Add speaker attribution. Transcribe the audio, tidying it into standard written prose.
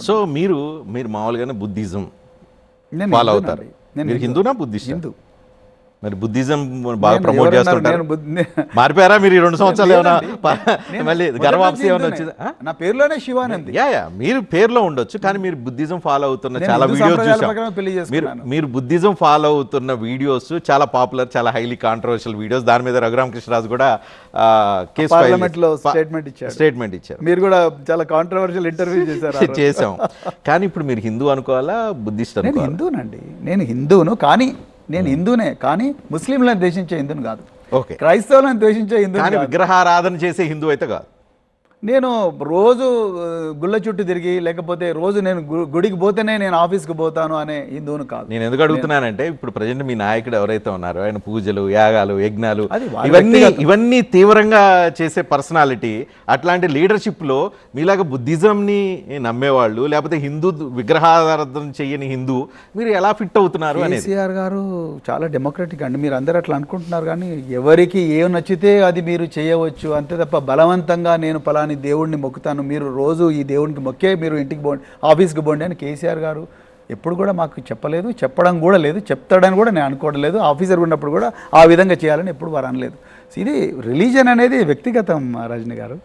Speaker 1: So మీరు మామూలుగానే Buddhism
Speaker 2: నేను
Speaker 1: ఫాలో అవుతారు.
Speaker 2: నేను
Speaker 1: మీరు హిందూనా బుద్ధిస్ట్?
Speaker 2: హిందూ.
Speaker 1: మరి బుద్ధిజం బాగా
Speaker 2: నేను
Speaker 1: ప్రమోట్
Speaker 2: ఎవరన్నారు?
Speaker 1: చేస్తుంటారు.
Speaker 2: నేను బుద్ధి-
Speaker 1: మారిపోయారా మీరు ఈ 2 సంవత్సరాలు ఏమైనా
Speaker 2: నేను
Speaker 1: మళ్ళీ
Speaker 2: మొదటి
Speaker 1: గర్వాప్సి
Speaker 2: నుంచి
Speaker 1: ఏమైనా
Speaker 2: హిందూనే.
Speaker 1: వచ్చిందా?
Speaker 2: నా పేరులోనే శివానంది.
Speaker 1: యా మీరు పేరులో ఉండొచ్చు, కానీ మీరు బుద్ధిజం ఫాలో అవుతున్న
Speaker 2: నేను
Speaker 1: చాలా
Speaker 2: హిందూ
Speaker 1: వీడియోస్
Speaker 2: సంప్రదాయాల
Speaker 1: చూసాం.
Speaker 2: ప్రకారం పెళ్లి చేసుకున్నాను.
Speaker 1: మీరు బుద్ధిజం ఫాలో అవుతున్న వీడియోస్ చాలా పాపులర్, చాలా హైలీ కాంట్రవర్షియల్ వీడియోస్. దాని మీద రఘురామకృష్ణరాజు కూడా కేసు
Speaker 2: పార్లమెంట్ లో స్టేట్మెంట్ ఇచ్చారు. మీరు కూడా చాలా కాంట్రవర్షియల్ ఇంటర్వ్యూ చేశారు.
Speaker 1: చేసాం. కానీ ఇప్పుడు మీరు హిందూ అనుకోవాలా బుద్ధిస్ట్
Speaker 2: నేను
Speaker 1: అనుకోవాలా?
Speaker 2: హిందూనండి. నేను హిందూను, కానీ నేను హిందూనే, కానీ ముస్లింలను ద్వేషించే హిందూని కాదు.
Speaker 1: ఓకే.
Speaker 2: క్రైస్తవులను ద్వేషించే హిందూ
Speaker 1: కానీ విగ్రహారాధన చేసే హిందూ అయితే కాదు.
Speaker 2: నేను రోజు గుళ్ళ చుట్టూ తిరిగి, లేకపోతే రోజు నేను గుడికి పోతేనే నేను ఆఫీస్కి పోతాను అనే హిందువును కాదు.
Speaker 1: నేను ఎందుకు అడుగుతున్నానంటే ఇప్పుడు ప్రజెంట్ మీ నాయకుడు ఎవరైతే ఉన్నారో ఆయన పూజలు, యాగాలు, యజ్ఞాలు
Speaker 2: అది వాళ్ళ
Speaker 1: ఇవన్నీ తీవ్రంగా చేసే పర్సనాలిటీ. అట్లాంటి లీడర్షిప్లో మీలాగా బుద్ధిజంని నమ్మేవాళ్ళు, లేకపోతే హిందూ విగ్రహారాధన చెయ్యని హిందూ మీరు ఎలా ఫిట్ అవుతున్నారు అనేది.
Speaker 2: కేసీఆర్ గారు చాలా డెమోక్రటిక్ అండి. మీరు అందరూ అట్లా అనుకుంటున్నారు, కానీ ఎవరికి ఏం నచ్చితే అది మీరు చేయవచ్చు అంతే తప్ప బలవంతంగా నేను పలాని దేవుడిని మొక్కుతాను, మీరు రోజు ఈ దేవుడికి మొక్కే మీరు ఇంటికి పోండి, ఆఫీస్కి పోండి అని కేసీఆర్ గారు ఎప్పుడు కూడా మాకు చెప్పలేదు, చెప్పడం కూడా లేదు, చెప్తాడని కూడా నేను అనుకోవడం లేదు. ఆఫీసర్ ఉన్నప్పుడు కూడా ఆ విధంగా చేయాలని ఎప్పుడు వారు అనలేదు. ఇది రిలీజన్ అనేది వ్యక్తిగతం రజనీ గారు.